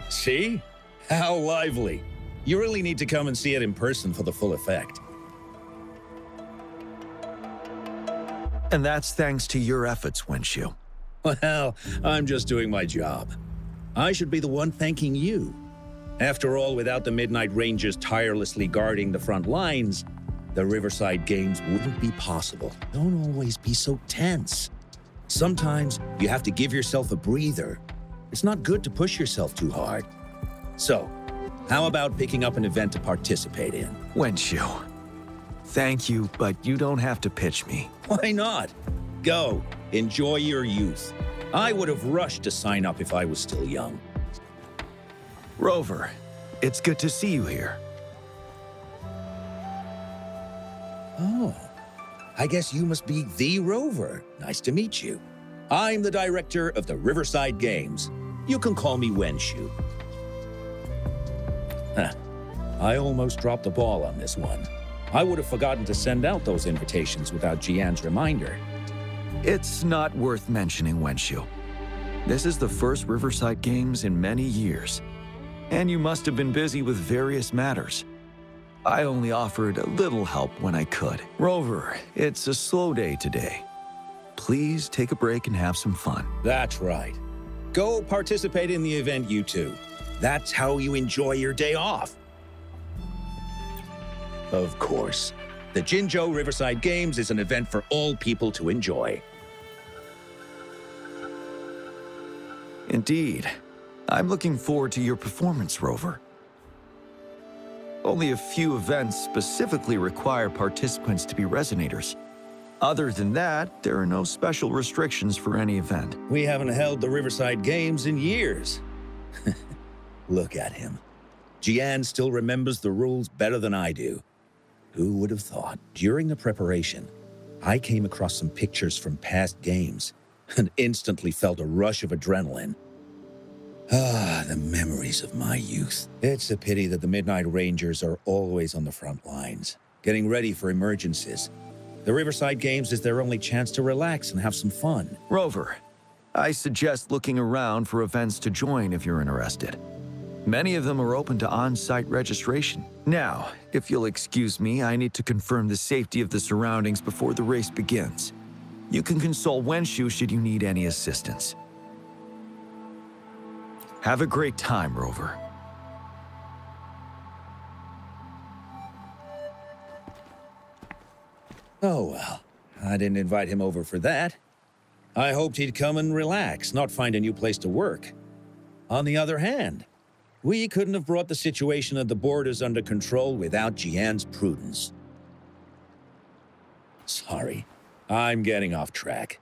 See? How lively. You really need to come and see it in person for the full effect. And that's thanks to your efforts, Wenshu. Well, I'm just doing my job. I should be the one thanking you. After all, without the Midnight Rangers tirelessly guarding the front lines, the Riverside Games wouldn't be possible. Don't always be so tense. Sometimes you have to give yourself a breather. It's not good to push yourself too hard. So, how about picking up an event to participate in? Wenshu, thank you, but you don't have to pitch me. Why not? Go, enjoy your youth. I would have rushed to sign up if I was still young. Rover, it's good to see you here. Oh, I guess you must be the Rover. Nice to meet you. I'm the director of the Riverside Games. You can call me Wenshu. Huh. I almost dropped the ball on this one. I would have forgotten to send out those invitations without Jian's reminder. It's not worth mentioning, Wenshu. This is the first Riverside Games in many years, and you must have been busy with various matters. I only offered a little help when I could. Rover, it's a slow day today. Please take a break and have some fun. That's right. Go participate in the event, you two. That's how you enjoy your day off. Of course. The Jinzhou Riverside Games is an event for all people to enjoy. Indeed. I'm looking forward to your performance, Rover. Only a few events specifically require participants to be resonators. Other than that, there are no special restrictions for any event. We haven't held the Riverside Games in years. Look at him. Jian still remembers the rules better than I do. Who would have thought? During the preparation, I came across some pictures from past games and instantly felt a rush of adrenaline. Ah, the memories of my youth. It's a pity that the Midnight Rangers are always on the front lines, getting ready for emergencies. The Riverside Games is their only chance to relax and have some fun. Rover, I suggest looking around for events to join if you're interested. Many of them are open to on-site registration. Now, if you'll excuse me, I need to confirm the safety of the surroundings before the race begins. You can consult Wenshu should you need any assistance. Have a great time, Rover. Oh well, I didn't invite him over for that. I hoped he'd come and relax, not find a new place to work. On the other hand, we couldn't have brought the situation at the borders under control without Jian's prudence. Sorry, I'm getting off track.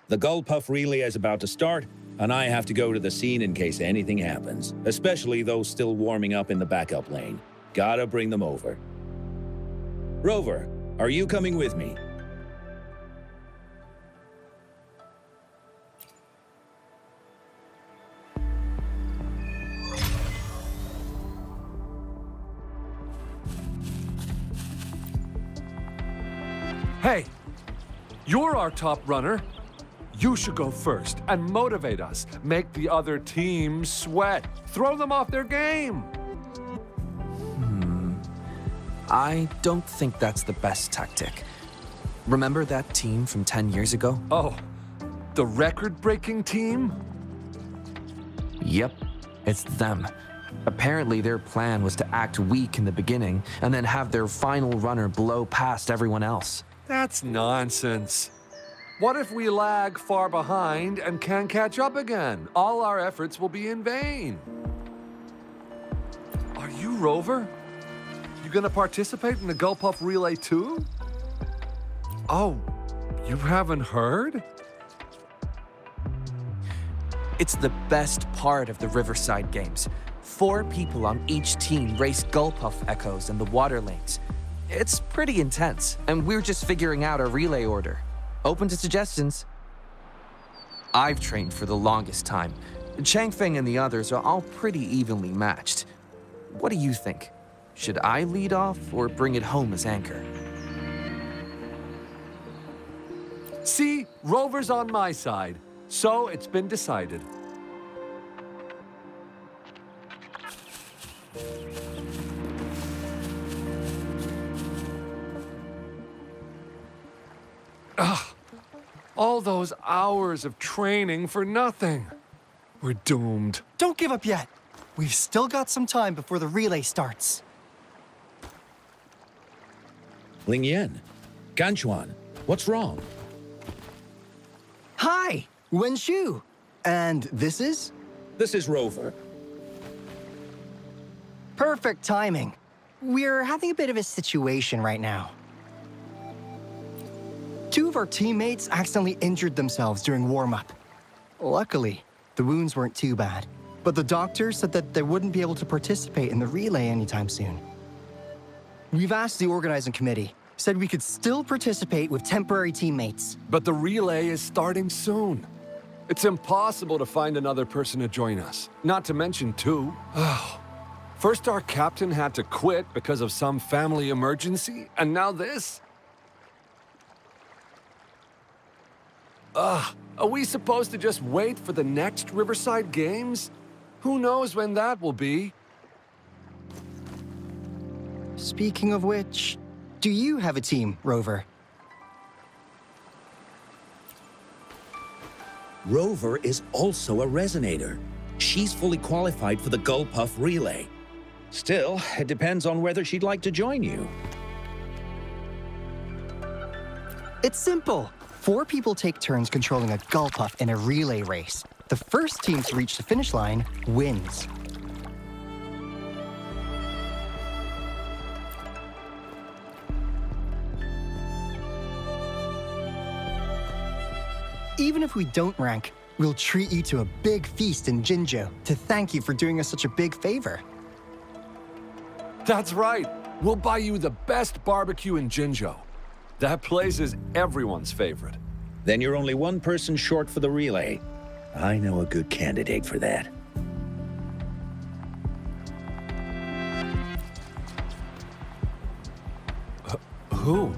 The Gullpuff relay is about to start, and I have to go to the scene in case anything happens, especially those still warming up in the backup lane. Gotta bring them over. Rover, are you coming with me? Hey, you're our top runner. You should go first and motivate us. Make the other team sweat. Throw them off their game. I don't think that's the best tactic. Remember that team from 10 years ago? Oh, the record-breaking team? Yep, it's them. Apparently their plan was to act weak in the beginning and then have their final runner blow past everyone else. That's nonsense. What if we lag far behind and can't catch up again? All our efforts will be in vain. Are you Rover? You gonna participate in the Gullpuff Relay too? Oh, you haven't heard? It's the best part of the Riverside Games. 4 people on each team race Gullpuff Echoes in the water lanes. It's pretty intense, and we're just figuring out our relay order. Open to suggestions. I've trained for the longest time. Changfeng and the others are all pretty evenly matched. What do you think? Should I lead off or bring it home as anchor? See, Rover's on my side, so it's been decided. All those hours of training for nothing. We're doomed. Don't give up yet. We've still got some time before the relay starts. Ling Yan, Ganchuan, what's wrong? Hi, Wen Shu. And this is? This is Rover. Perfect timing. We're having a bit of a situation right now. Two of our teammates accidentally injured themselves during warm-up. Luckily, the wounds weren't too bad, but the doctor said that they wouldn't be able to participate in the relay anytime soon. We've asked the organizing committee, said we could still participate with temporary teammates. But the relay is starting soon. It's impossible to find another person to join us, not to mention two. First our captain had to quit because of some family emergency, and now this? Are we supposed to just wait for the next Riverside Games? Who knows when that will be? Speaking of which, do you have a team, Rover? Rover is also a resonator. She's fully qualified for the Gulpuff Relay. Still, it depends on whether she'd like to join you. It's simple. 4 people take turns controlling a Gulpuff in a relay race. The first team to reach the finish line wins. Even if we don't rank, we'll treat you to a big feast in Jinzhou to thank you for doing us such a big favor. That's right. We'll buy you the best barbecue in Jinzhou. That place is everyone's favorite. Then you're only one person short for the relay. I know a good candidate for that. Who?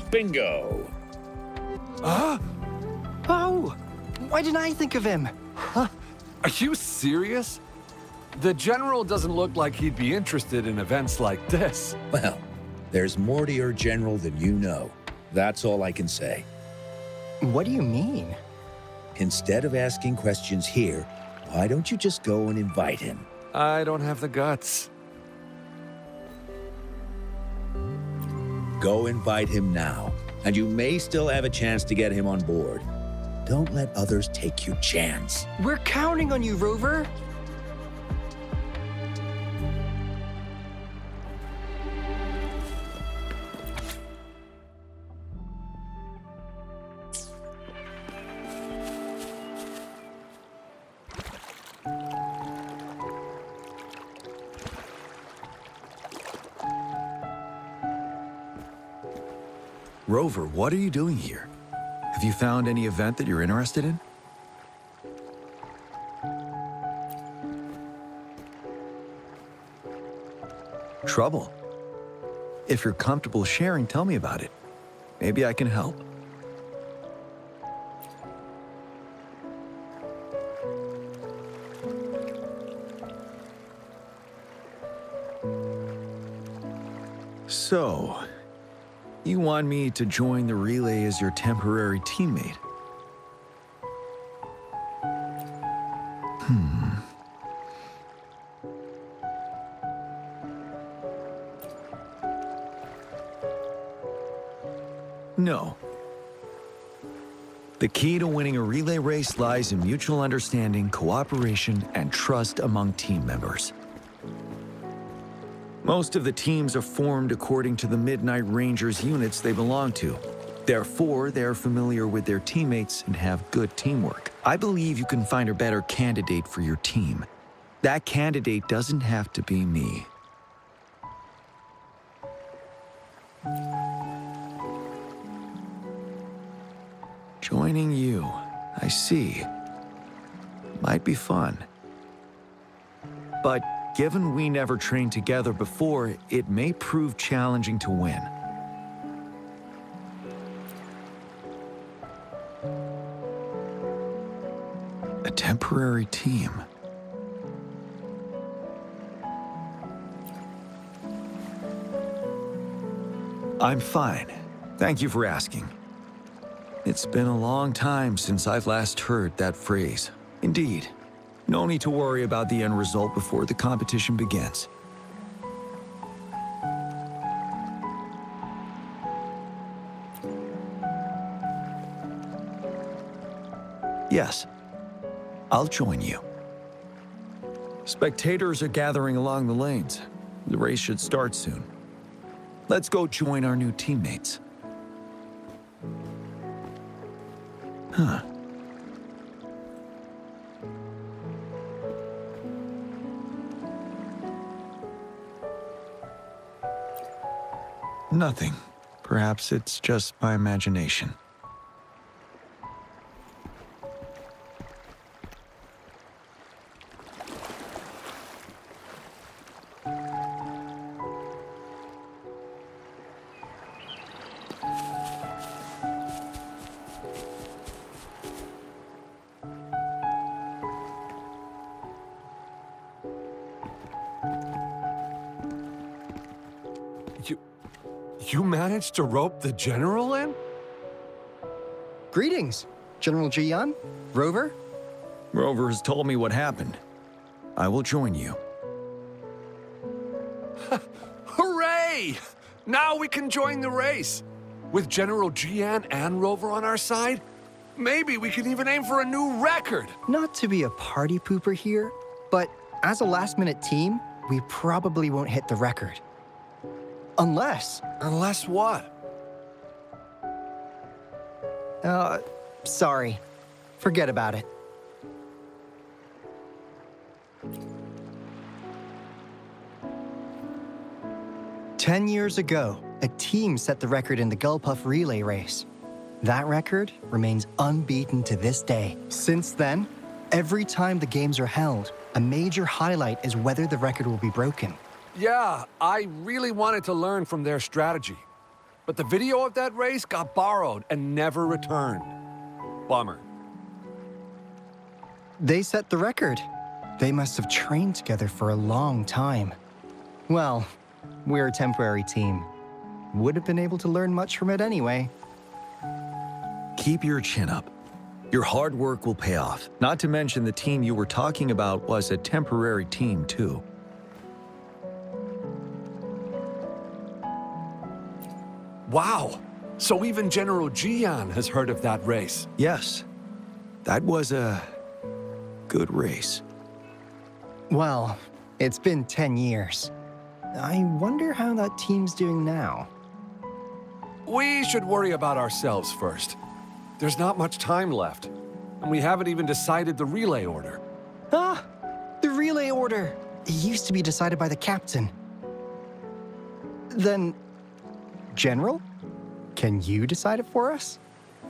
Bingo! Oh, why didn't I think of him? Are you serious? The General doesn't look like he'd be interested in events like this. Well, there's more to your general than you know. That's all I can say. What do you mean? Instead of asking questions here, why don't you just go and invite him? I don't have the guts. Go invite him now, and you may still have a chance to get him on board. Don't let others take your chance. We're counting on you, Rover. Rover, what are you doing here? Have you found any event that you're interested in? Trouble? If you're comfortable sharing, tell me about it. Maybe I can help. So, you want me to join the relay as your temporary teammate? No. The key to winning a relay race lies in mutual understanding, cooperation, and trust among team members. Most of the teams are formed according to the Midnight Rangers units they belong to. Therefore, they're familiar with their teammates and have good teamwork. I believe you can find a better candidate for your team. That candidate doesn't have to be me. Joining you, I see. Might be fun. But given we never trained together before, it may prove challenging to win. A temporary team. I'm fine. Thank you for asking. It's been a long time since I've last heard that phrase. Indeed. No need to worry about the end result before the competition begins. Yes, I'll join you. Spectators are gathering along the lanes. The race should start soon. Let's go join our new teammates. Huh. Nothing. Perhaps it's just my imagination. You managed to rope the general in? Greetings, General Jian, Rover. Rover has told me what happened. I will join you. Hooray! Now we can join the race. With General Jian and Rover on our side, maybe we can even aim for a new record. Not to be a party pooper here, but as a last-minute team, we probably won't hit the record. Unless... Unless what? Sorry. Forget about it. "10 years ago, a team set the record in the Gulpuff relay race. That record remains unbeaten to this day. Since then, every time the games are held, a major highlight is whether the record will be broken. Yeah, I really wanted to learn from their strategy. But the video of that race got borrowed and never returned. Bummer. They set the record. They must have trained together for a long time. Well, we're a temporary team. Would have been able to learn much from it anyway. Keep your chin up. Your hard work will pay off. Not to mention the team you were talking about was a temporary team, too. Wow! So even General Jian has heard of that race. Yes. That was a good race. Well, it's been 10 years. I wonder how that team's doing now. We should worry about ourselves first. There's not much time left, and we haven't even decided the relay order. Ah! The relay order! It used to be decided by the captain. Then... General? Can you decide it for us?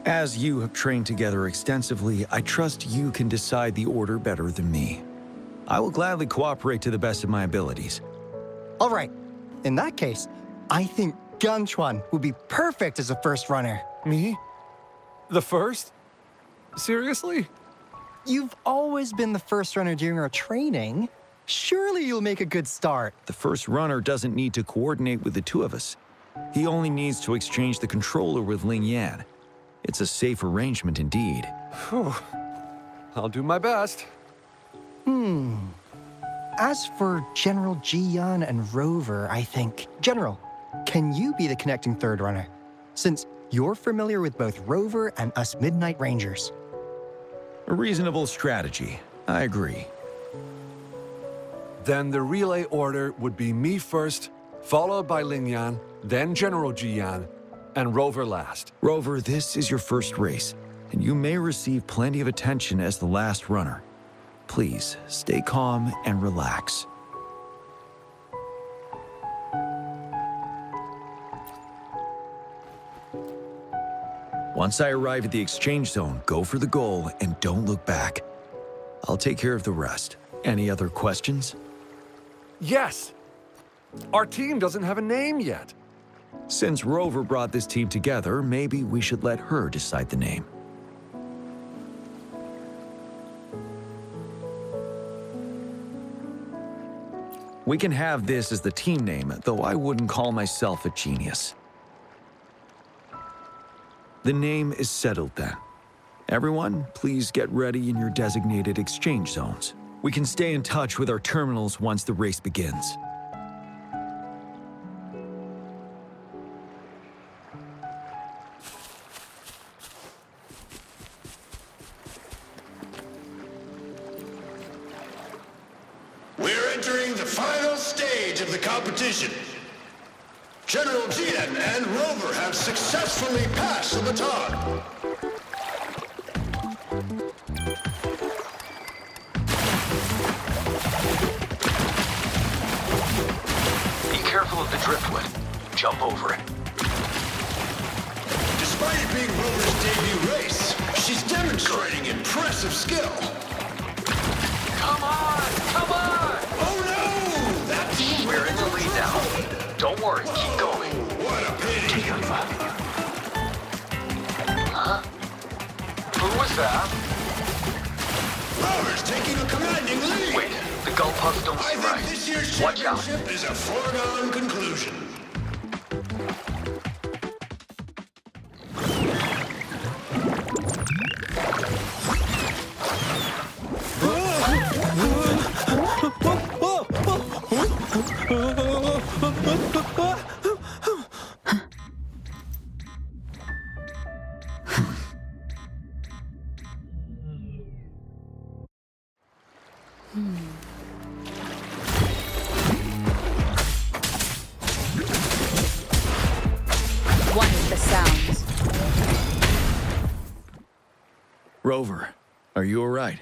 As you have trained together extensively, I trust you can decide the order better than me. I will gladly cooperate to the best of my abilities. All right. In that case, I think Ganchuan would be perfect as a first runner. Me? The first? Seriously? You've always been the first runner during our training. Surely you'll make a good start. The first runner doesn't need to coordinate with the two of us. He only needs to exchange the controller with Ling Yan. It's a safe arrangement indeed. Whew. I'll do my best. As for General Jian and Rover, I think... General, can you be the connecting third runner? Since you're familiar with both Rover and us Midnight Rangers. A reasonable strategy. I agree. Then the relay order would be me first, followed by Ling Yan, then General Jian, and Rover last. Rover, this is your first race, and you may receive plenty of attention as the last runner. Please, stay calm and relax. Once I arrive at the exchange zone, go for the goal and don't look back. I'll take care of the rest. Any other questions? Yes! Our team doesn't have a name yet. Since Rover brought this team together, maybe we should let her decide the name. We can have this as the team name, though I wouldn't call myself a genius. The name is settled then. Everyone, please get ready in your designated exchange zones. We can stay in touch with our terminals once the race begins. We're entering the final stage of the competition. General Jian and Rover have successfully passed the baton. Be careful of the driftwood. Jump over it. Despite it being Rover's debut race, she's demonstrating impressive skill. Come on! Come on! Oh no! That's... We're in the lead now. Don't worry, keep going. What a pity! Huh? Who was that? Rover's taking a commanding lead! Wait, the gull puffs don't I seem think right. this year's Watch out. championship is a foregone conclusion. One of the sounds. Rover, are you all right?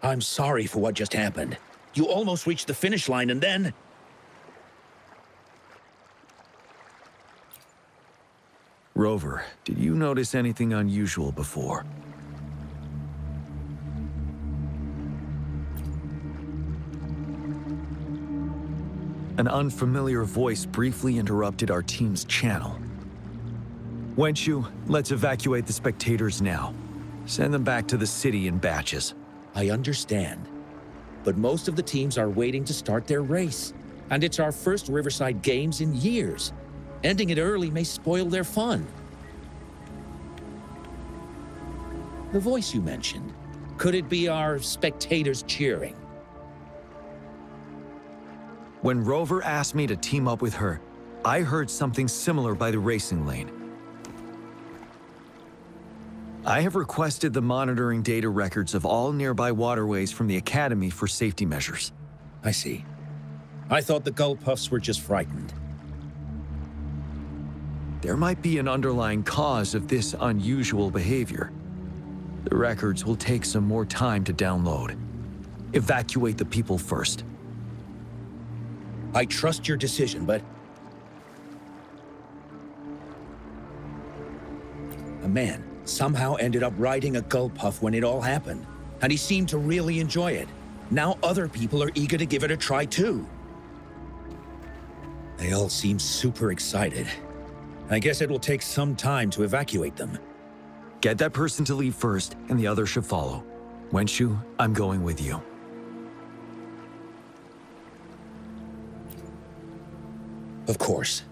I'm sorry for what just happened. You almost reached the finish line and then... Rover, did you notice anything unusual before? An unfamiliar voice briefly interrupted our team's channel. Wenshu, let's evacuate the spectators now. Send them back to the city in batches. I understand. But most of the teams are waiting to start their race. And it's our first Riverside Games in years. Ending it early may spoil their fun. The voice you mentioned, could it be our spectators cheering? When Rover asked me to team up with her, I heard something similar by the racing lane. I have requested the monitoring data records of all nearby waterways from the Academy for safety measures. I see. I thought the gull puffs were just frightened. There might be an underlying cause of this unusual behavior. The records will take some more time to download. Evacuate the people first. I trust your decision, but... A man somehow ended up riding a gull puff when it all happened, and he seemed to really enjoy it. Now other people are eager to give it a try too. They all seem super excited. I guess it will take some time to evacuate them. Get that person to leave first, and the others should follow. Wenshu, I'm going with you. Of course.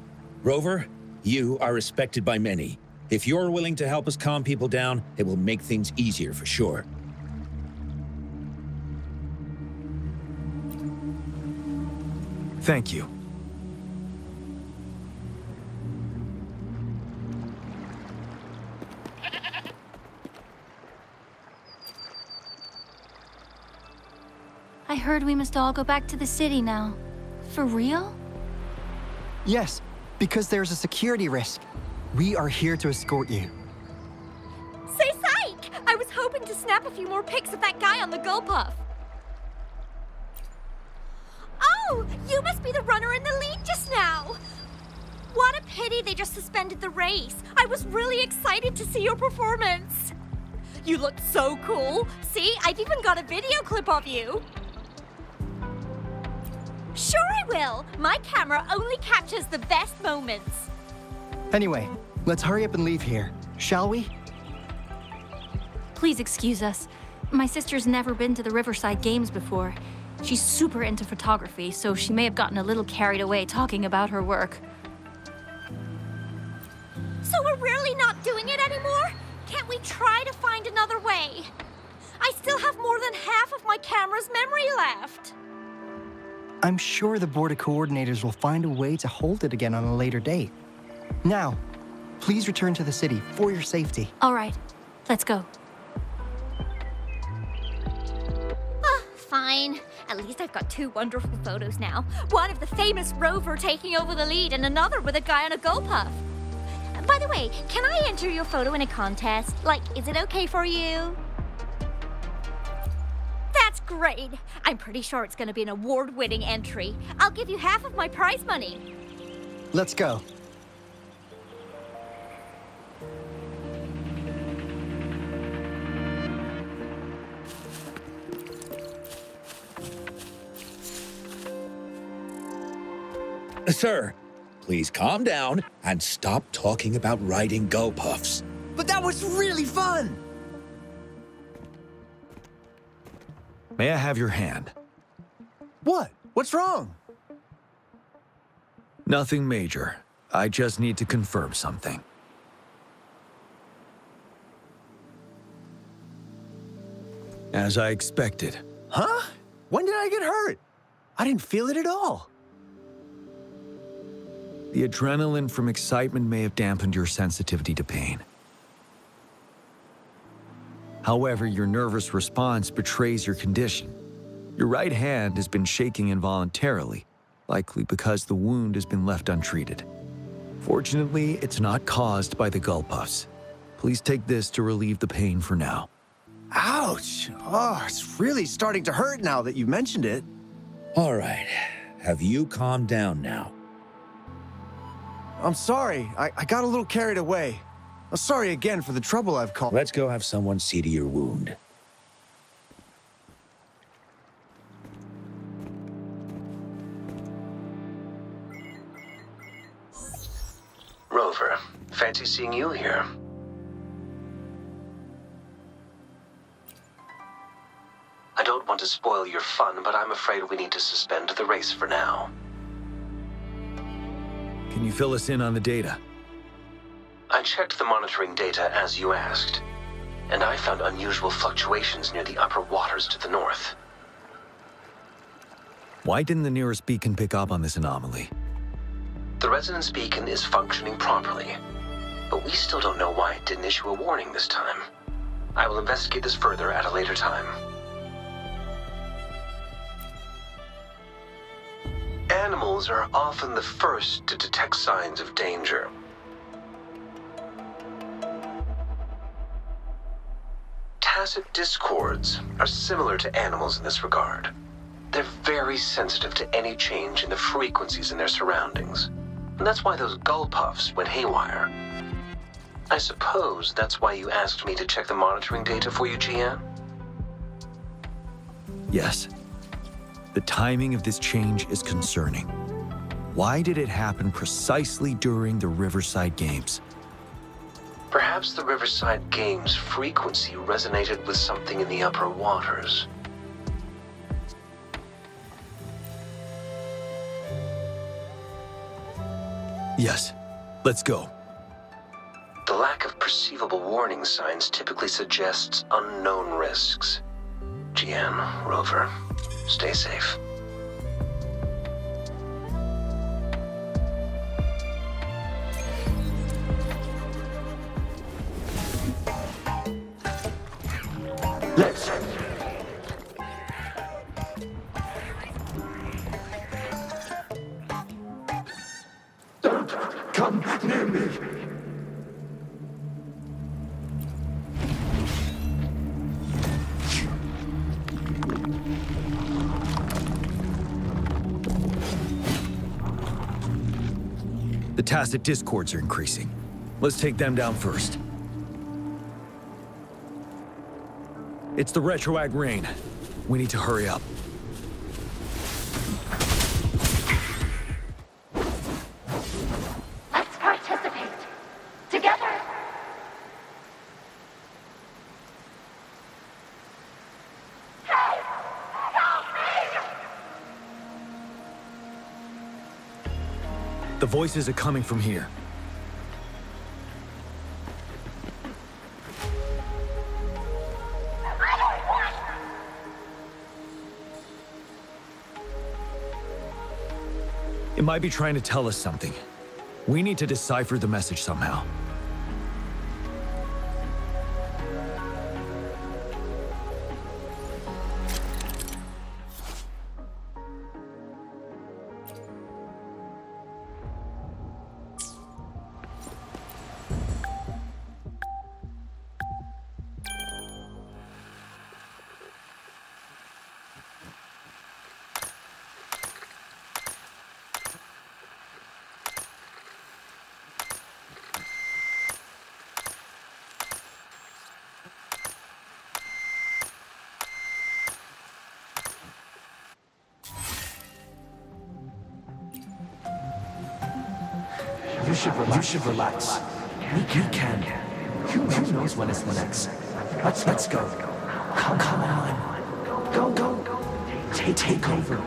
Rover, you are respected by many. If you're willing to help us calm people down, it will make things easier for sure. Thank you. I heard we must all go back to the city now. For real? Yes, because there's a security risk. We are here to escort you. Say psych! I was hoping to snap a few more pics of that guy on the gull puff. Oh, you must be the runner in the lead just now. What a pity they just suspended the race. I was really excited to see your performance. You looked so cool. See, I've even got a video clip of you. Sure I will. My camera only captures the best moments. Anyway, let's hurry up and leave here, shall we? Please excuse us. My sister's never been to the Riverside Games before. She's super into photography, so she may have gotten a little carried away talking about her work. So we're really not doing it anymore? Can't we try to find another way? I still have more than half of my camera's memory left. I'm sure the board of coordinators will find a way to hold it again on a later date. Now, please return to the city for your safety. All right, let's go. Fine. At least I've got two wonderful photos now. One of the famous Rover taking over the lead and another with a guy on a Gulpuff. By the way, can I enter your photo in a contest? Like, is it okay for you? That's great. I'm pretty sure it's going to be an award-winning entry. I'll give you half of my prize money. Let's go. Sir, please calm down and stop talking about riding Gulpuffs. But that was really fun! May I have your hand? What? What's wrong? Nothing major. I just need to confirm something. As I expected. Huh? When did I get hurt? I didn't feel it at all. The adrenaline from excitement may have dampened your sensitivity to pain. However, your nervous response betrays your condition. Your right hand has been shaking involuntarily, likely because the wound has been left untreated. Fortunately, it's not caused by the Gulpuffs. Please take this to relieve the pain for now. Ouch! Oh, it's really starting to hurt now that you mentioned it. All right. Have you calmed down now? I'm sorry. I got a little carried away. I'm sorry again for the trouble I've caused. Let's go have someone see to your wound. Rover, fancy seeing you here. I don't want to spoil your fun, but I'm afraid we need to suspend the race for now. Can you fill us in on the data? I checked the monitoring data as you asked, and I found unusual fluctuations near the upper waters to the north. Why didn't the nearest beacon pick up on this anomaly? The resonance beacon is functioning properly, but we still don't know why it didn't issue a warning this time. I will investigate this further at a later time. Animals are often the first to detect signs of danger. Tacit discords are similar to animals in this regard. They're very sensitive to any change in the frequencies in their surroundings. And that's why those Gulpuffs went haywire. I suppose that's why you asked me to check the monitoring data for you, GM? Yes. The timing of this change is concerning. Why did it happen precisely during the Riverside Games? Perhaps the Riverside Games' frequency resonated with something in the upper waters. Yes. Let's go. The lack of perceivable warning signs typically suggests unknown risks. GM, Rover, stay safe. Let's. Don't come near me. The tacit discords are increasing. Let's take them down first. It's the retroag rain. We need to hurry up. Let's participate. Together. The voices are coming from here. It might be trying to tell us something. We need to decipher the message somehow. You should relax. We can. Who knows when it's the next? Let's go. Come on. Go. Take over.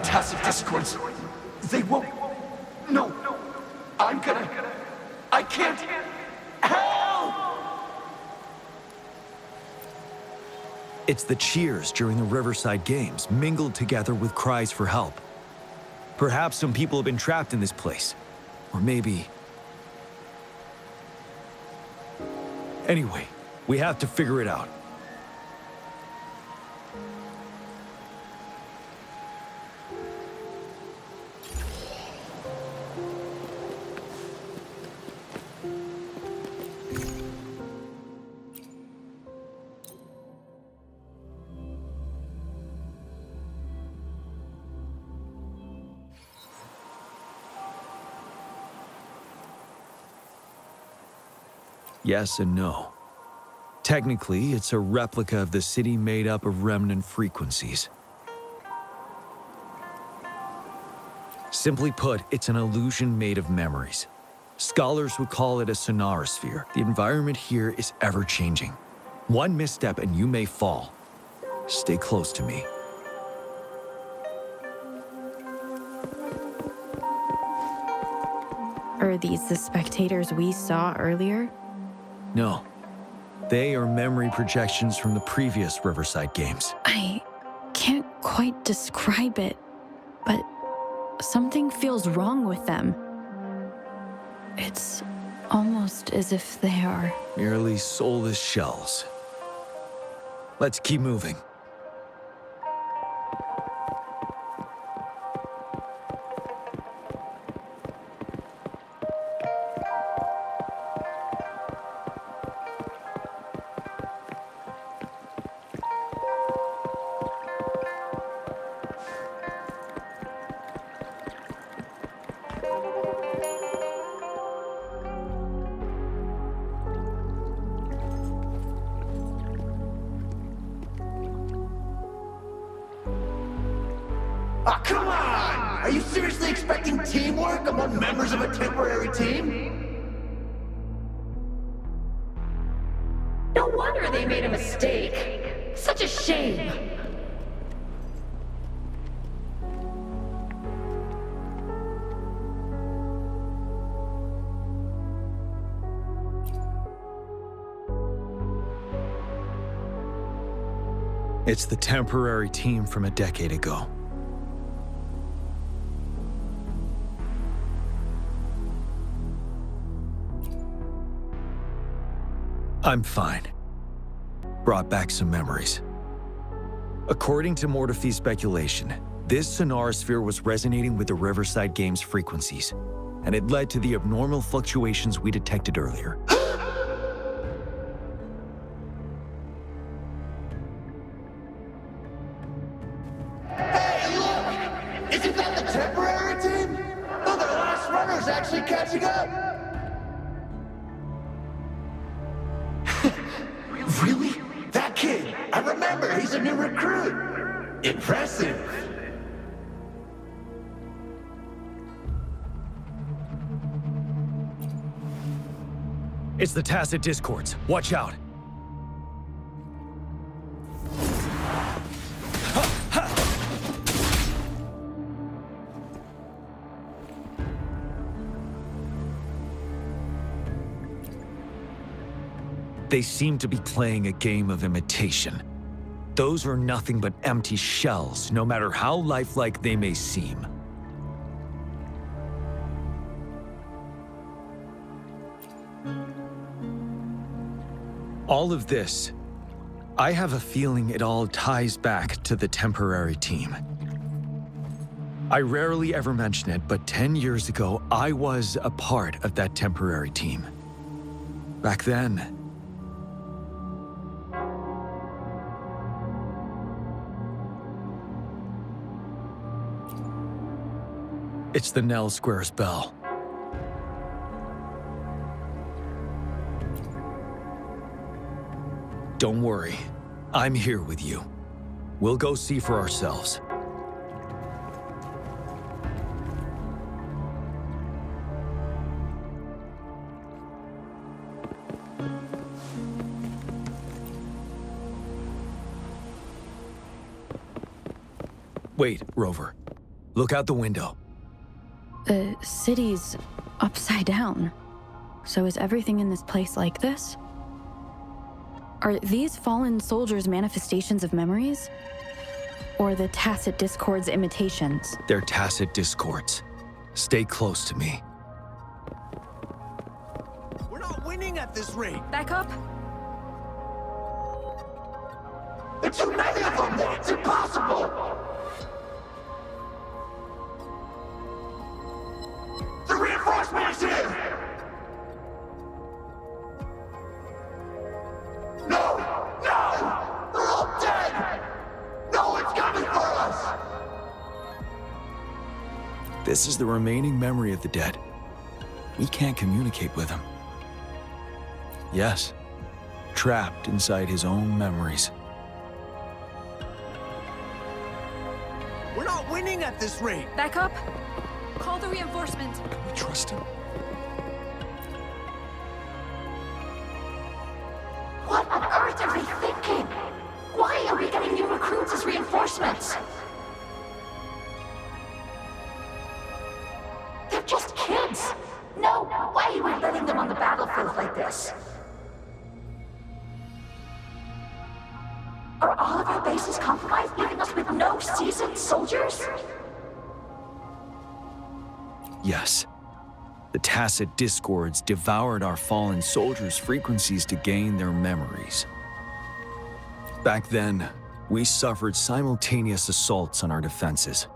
Tacit discords. They won't. No. I can't. Help! It's the cheers during the Riverside Games, mingled together with cries for help. Perhaps some people have been trapped in this place. Or maybe... Anyway, we have to figure it out. Yes and no. Technically, it's a replica of the city made up of remnant frequencies. Simply put, it's an illusion made of memories. Scholars would call it a sonorosphere. The environment here is ever-changing. One misstep and you may fall. Stay close to me. Are these the spectators we saw earlier? No. They are memory projections from the previous Riverside Games. I can't quite describe it, but something feels wrong with them. It's almost as if they are... merely soulless shells. Let's keep moving. Oh, come on! Are you seriously expecting teamwork among members of a temporary team? No wonder they made a mistake. Such a shame. It's the temporary team from a decade ago. I'm fine. Brought back some memories. According to Mortefi's speculation, this sonorosphere was resonating with the Riverside Games frequencies, and it led to the abnormal fluctuations we detected earlier. Hey, look! Isn't that the temporary team? Oh, the last runner's actually catching up! Really? That kid! I remember, he's a new recruit! Impressive! It's the tacit discords. Watch out. They seem to be playing a game of imitation. Those are nothing but empty shells, no matter how lifelike they may seem. All of this, I have a feeling it all ties back to the temporary team. I rarely ever mention it, but 10 years ago, I was a part of that temporary team. Back then, it's the Nell Squares bell. Don't worry, I'm here with you. We'll go see for ourselves. Wait, Rover. Look out the window. The city's upside down. So is everything in this place like this? Are these fallen soldiers manifestations of memories? Or the Tacit Discord's imitations? They're Tacit Discords. Stay close to me. We're not winning at this rate. Back up. It's too many of them! It's impossible! The reinforcement is here! No! No! They're all dead! No one's coming for us! This is the remaining memory of the dead. We can't communicate with him. Yes, trapped inside his own memories. We're not winning at this rate. Back up. Call the reinforcement. Can we trust him? What on earth are we thinking? Why are we getting new recruits as reinforcements? They're just kids. No way we're letting them on the battlefield like this. Are all of our bases compromised, leaving us with no seasoned soldiers? Yes. The Tacit Discords devoured our fallen soldiers' frequencies to gain their memories. Back then, we suffered simultaneous assaults on our defenses.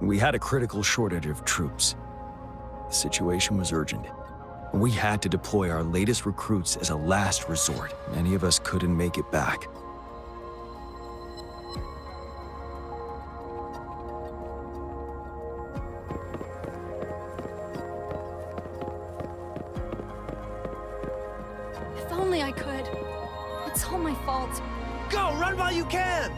We had a critical shortage of troops. The situation was urgent. We had to deploy our latest recruits as a last resort. Many of us couldn't make it back. If only I could. It's all my fault. Go, run while you can!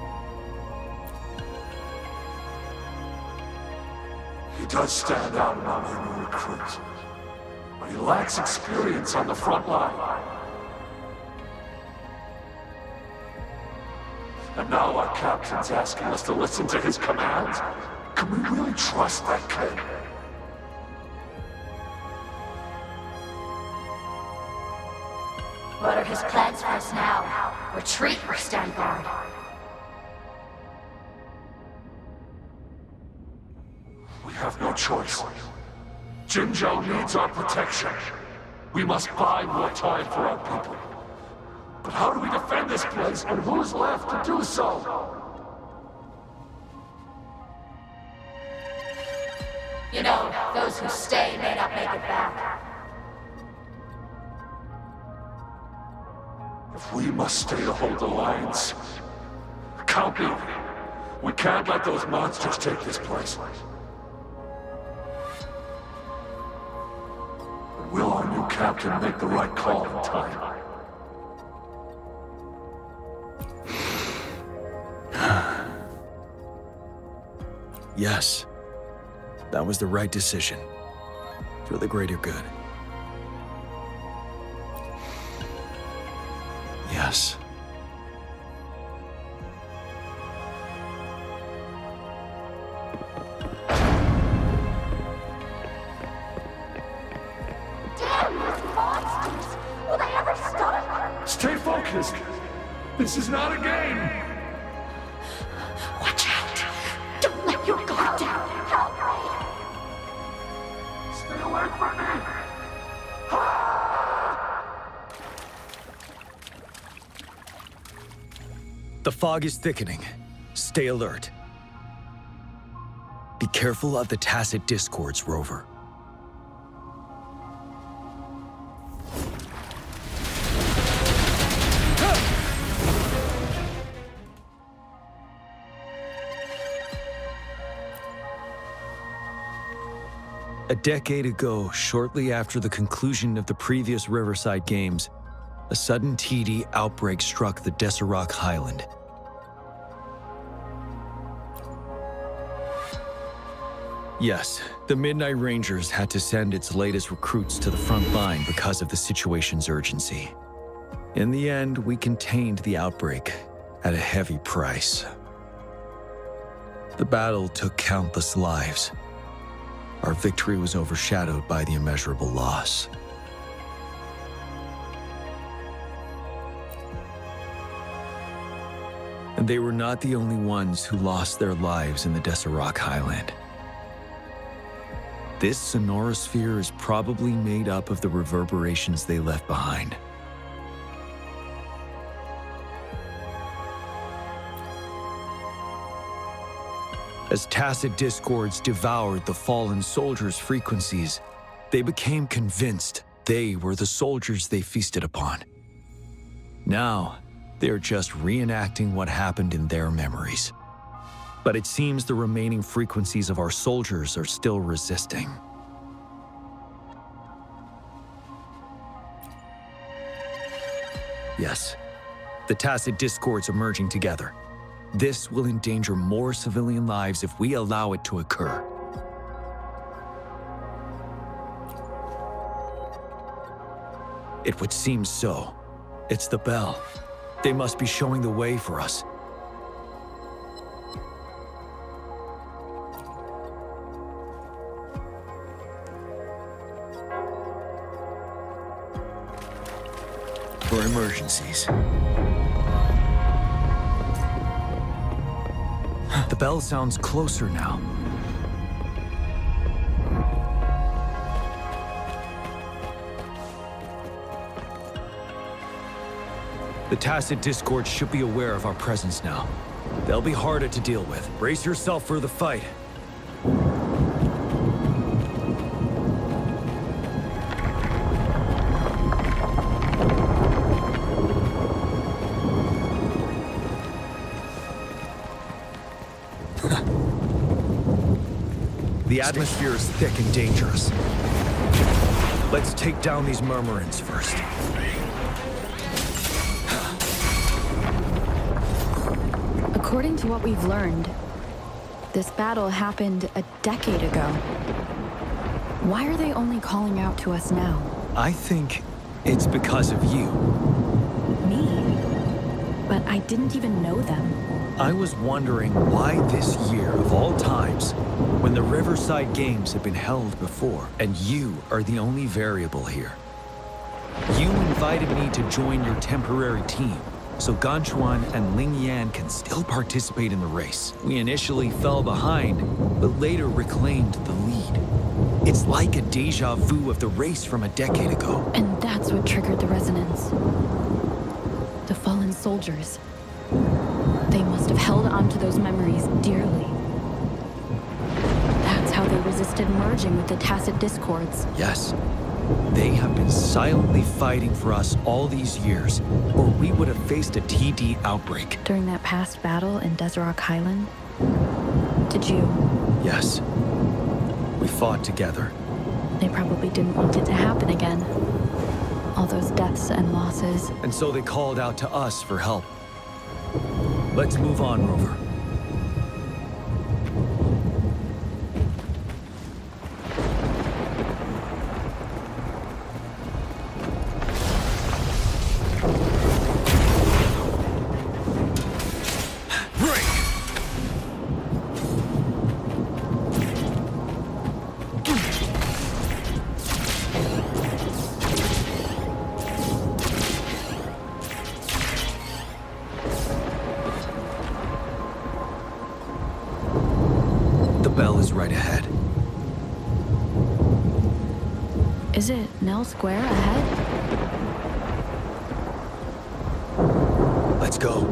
He does stand out among the new recruits, but he lacks experience on the front line. And now our captain's asking us to listen to his commands? Can we really trust that kid? What are his plans for us now? Retreat or stand guard? We have no choice. Jinzhou needs our protection. We must buy more time for our people. But how do we defend this place, and who's left to do so? You know, those who stay may not make it back. If we must stay to hold the lines, count me. We can't let those monsters take this place. But will our new captain make the right call in time? Yes, that was the right decision. For the greater good. Yes. Damn those monsters! Will they ever stop? Stay this. This is not a game. Watch out! Don't let your guard down! Help me! Stay away from me! The fog is thickening. Stay alert. Be careful of the tacit discords, Rover. A decade ago, shortly after the conclusion of the previous Riverside Games, a sudden TD outbreak struck the Deserac Highland. Yes, the Midnight Rangers had to send its latest recruits to the front line because of the situation's urgency. In the end, we contained the outbreak at a heavy price. The battle took countless lives. Our victory was overshadowed by the immeasurable loss. And they were not the only ones who lost their lives in the Deserac Highland. This sonorosphere is probably made up of the reverberations they left behind. As tacit discords devoured the fallen soldiers' frequencies, they became convinced they were the soldiers they feasted upon. Now, they're just reenacting what happened in their memories. But it seems the remaining frequencies of our soldiers are still resisting. Yes, the tacit discords are merging together. This will endanger more civilian lives if we allow it to occur. It would seem so. It's the bell. They must be showing the way for us. For emergencies. The bell sounds closer now. The tacit discord should be aware of our presence now. They'll be harder to deal with. Brace yourself for the fight. The atmosphere is thick and dangerous. Let's take down these murmurants first. According to what we've learned, this battle happened a decade ago. Why are they only calling out to us now? I think it's because of you. Me? But I didn't even know them. I was wondering why this year, of all times, when the Riverside Games have been held before, and you are the only variable here. You invited me to join your temporary team, so Ganchuan and Ling Yan can still participate in the race. We initially fell behind, but later reclaimed the lead. It's like a déjà vu of the race from a decade ago. And that's what triggered the resonance. The fallen soldiers. They must have held on to those memories dearly. That's how they resisted merging with the tacit discords. Yes. They have been silently fighting for us all these years, or we would have faced a TD outbreak. During that past battle in Deserac Highland? Did you? Yes. We fought together. They probably didn't want it to happen again. All those deaths and losses. And so they called out to us for help. Let's move on, Rover. Is it Nell Square ahead? Let's go.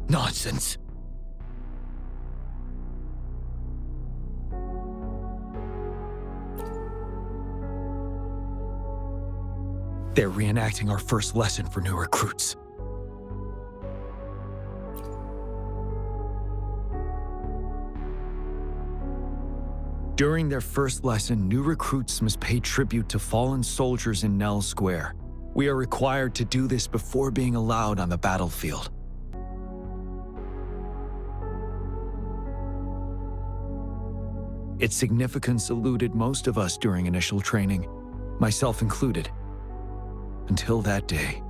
Nonsense. They're reenacting our first lesson for new recruits. During their first lesson, new recruits must pay tribute to fallen soldiers in Nell Square. We are required to do this before being allowed on the battlefield. Its significance eluded most of us during initial training, myself included, until that day.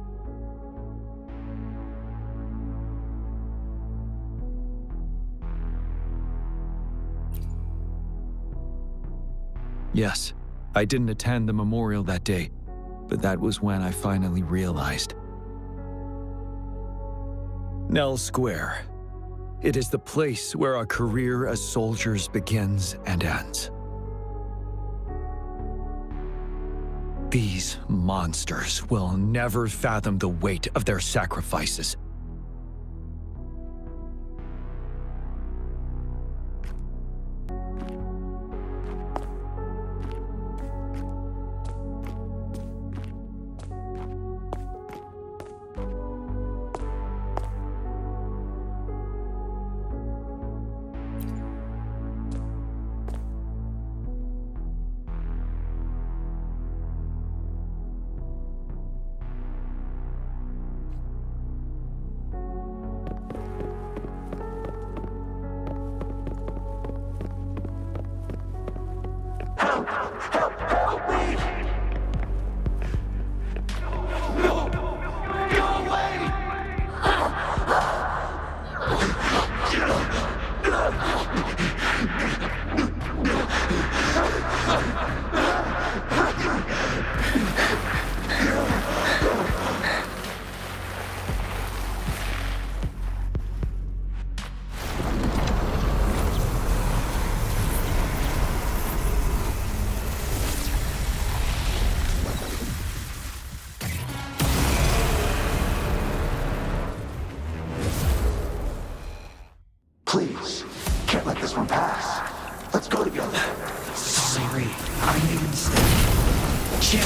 Yes, I didn't attend the memorial that day, but that was when I finally realized. Nell Square. It is the place where our career as soldiers begins and ends. These monsters will never fathom the weight of their sacrifices. Please, can't let this one pass. Let's go together. Sorry, I made a mistake. Chill.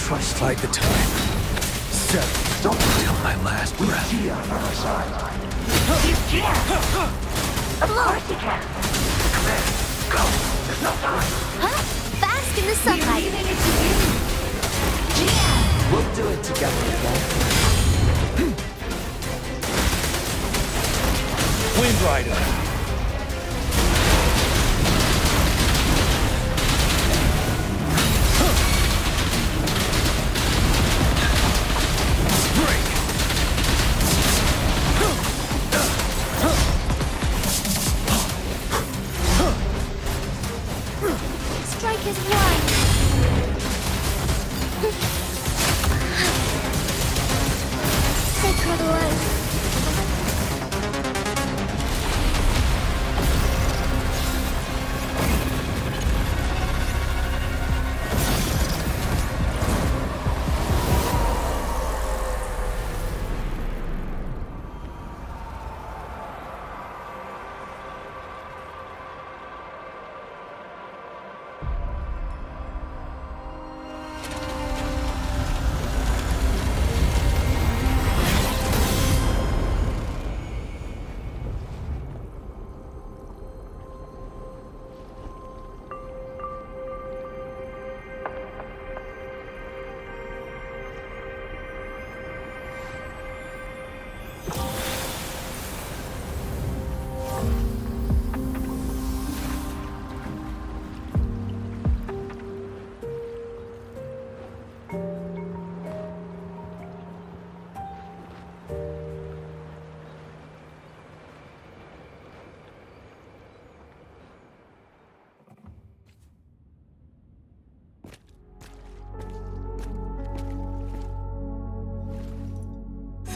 Trust Bide the time. Don't till my last breath. Be on our side. You can't! Of course you can! Come in. Go. There's no time. Huh? Bask in the sunlight. We'll do it together again. Wind Rider. Strike is one. Sacred life.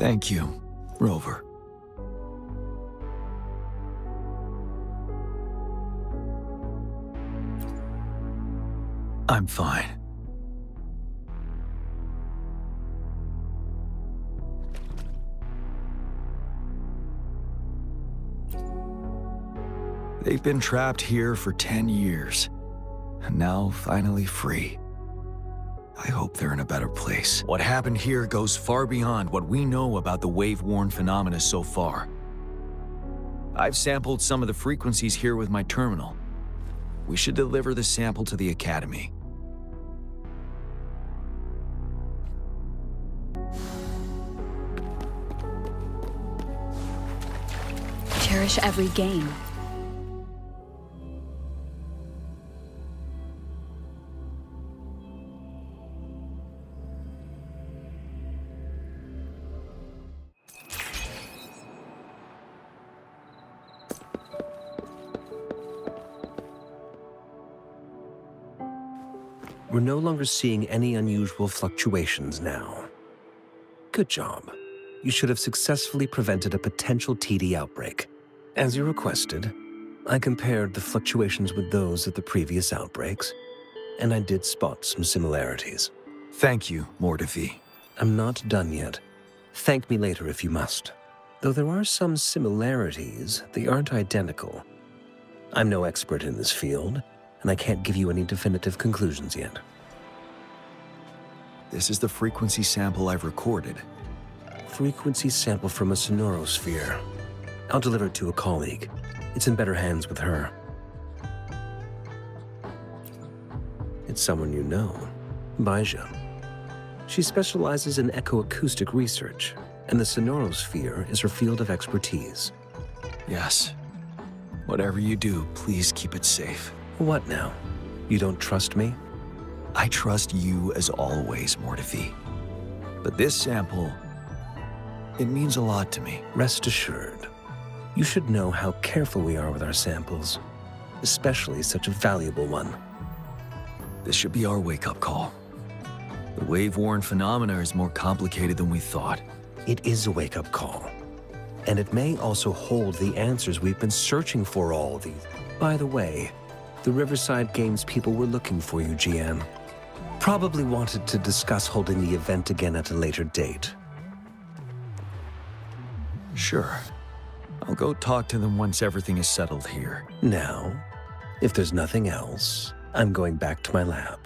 Thank you, Rover. I'm fine. They've been trapped here for 10 years, and now finally free. I hope they're in a better place. What happened here goes far beyond what we know about the wave-worn phenomena so far. I've sampled some of the frequencies here with my terminal. We should deliver the sample to the Academy. Cherish every game. We're no longer seeing any unusual fluctuations now. Good job. You should have successfully prevented a potential TD outbreak. As you requested, I compared the fluctuations with those of the previous outbreaks, and I did spot some similarities. Thank you, Mordefi. I'm not done yet. Thank me later if you must. Though there are some similarities, they aren't identical. I'm no expert in this field, and I can't give you any definitive conclusions yet. This is the frequency sample I've recorded. Frequency sample from a sonorosphere. I'll deliver it to a colleague. It's in better hands with her. It's someone you know, Baija. She specializes in echoacoustic research, and the sonorosphere is her field of expertise. Yes. Whatever you do, please keep it safe. What now? You don't trust me? I trust you as always, Mordefi. But this sample, it means a lot to me. Rest assured. You should know how careful we are with our samples, especially such a valuable one. This should be our wake-up call. The wave-worn phenomena is more complicated than we thought. It is a wake-up call. And it may also hold the answers we've been searching for all these. By the way, the Riverside Games people were looking for you, GM. Probably wanted to discuss holding the event again at a later date. Sure. I'll go talk to them once everything is settled here. Now, if there's nothing else, I'm going back to my lab.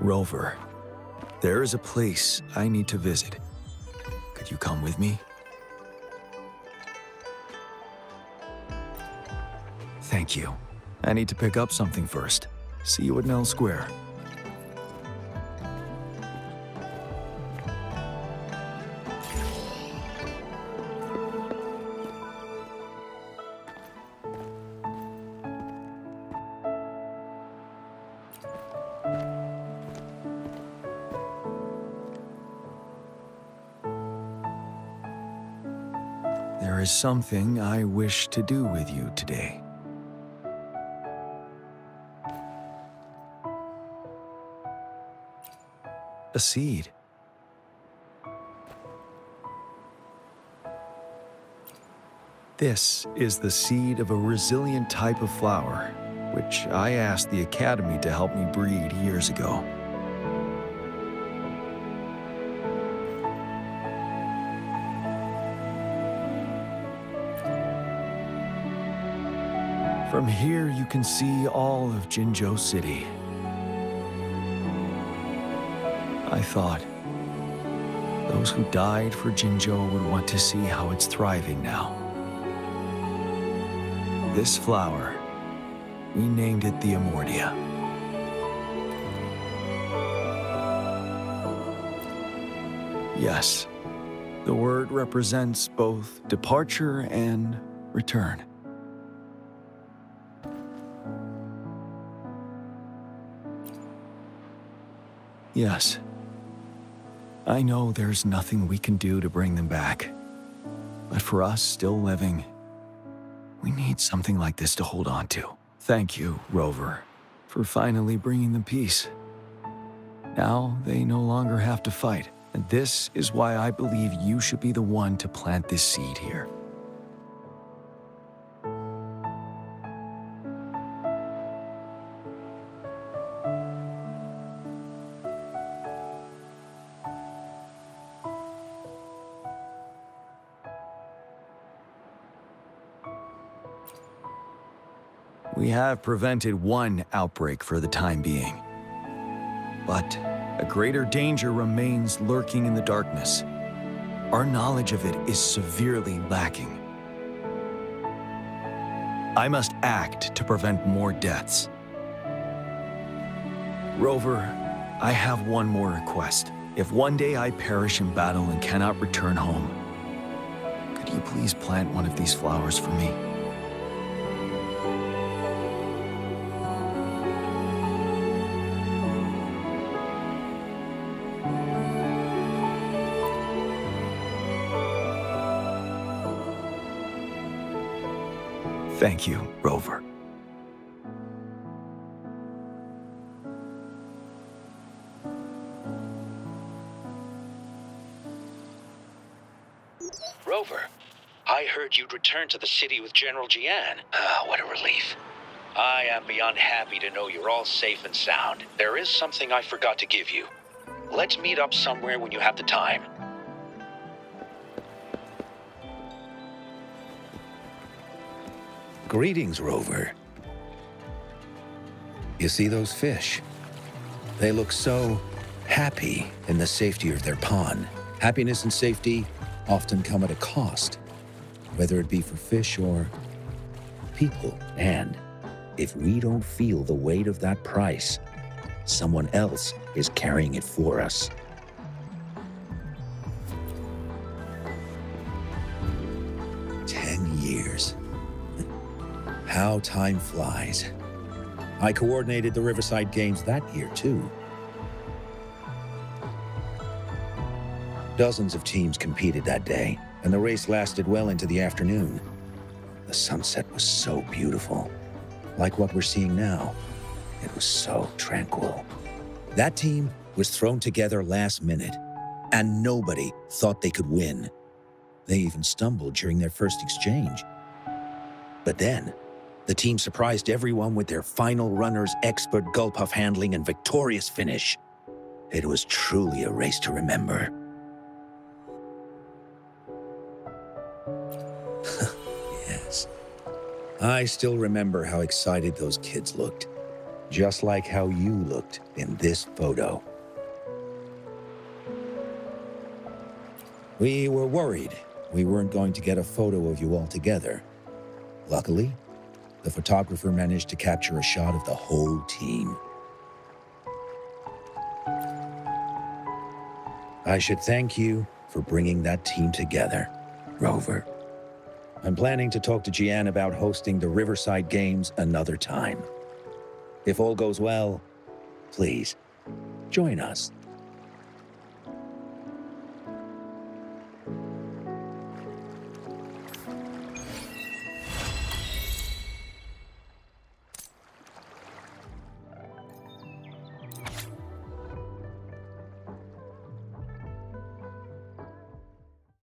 Rover, there is a place I need to visit. Could you come with me? Thank you. I need to pick up something first. See you at Nell Square. There is something I wish to do with you today. A seed. This is the seed of a resilient type of flower, which I asked the Academy to help me breed years ago. From here, you can see all of Jinzhou City. I thought those who died for Jinzhou would want to see how it's thriving now. This flower, we named it the Amordia. Yes, the word represents both departure and return. Yes. I know there's nothing we can do to bring them back. But for us still living, we need something like this to hold on to. Thank you, Rover, for finally bringing them peace. Now they no longer have to fight, and this is why I believe you should be the one to plant this seed here. We have prevented one outbreak for the time being. But a greater danger remains lurking in the darkness. Our knowledge of it is severely lacking. I must act to prevent more deaths. Rover, I have one more request. If one day I perish in battle and cannot return home, could you please plant one of these flowers for me? Thank you, Rover. Rover, I heard you'd returned to the city with General Jian. Ah, what a relief. I am beyond happy to know you're all safe and sound. There is something I forgot to give you. Let's meet up somewhere when you have the time. Greetings, Rover. You see those fish? They look so happy in the safety of their pond. Happiness and safety often come at a cost, whether it be for fish or people. And if we don't feel the weight of that price, someone else is carrying it for us. How time flies. I coordinated the Riverside Games that year, too. Dozens of teams competed that day, and the race lasted well into the afternoon. The sunset was so beautiful, like what we're seeing now. It was so tranquil. That team was thrown together last minute, and nobody thought they could win. They even stumbled during their first exchange. But then, the team surprised everyone with their final runner's expert gulpuff handling and victorious finish. It was truly a race to remember. Yes. I still remember how excited those kids looked. Just like how you looked in this photo. We were worried we weren't going to get a photo of you all together. Luckily, the photographer managed to capture a shot of the whole team. I should thank you for bringing that team together, Rover. I'm planning to talk to Jian about hosting the Riverside Games another time. If all goes well, please, join us.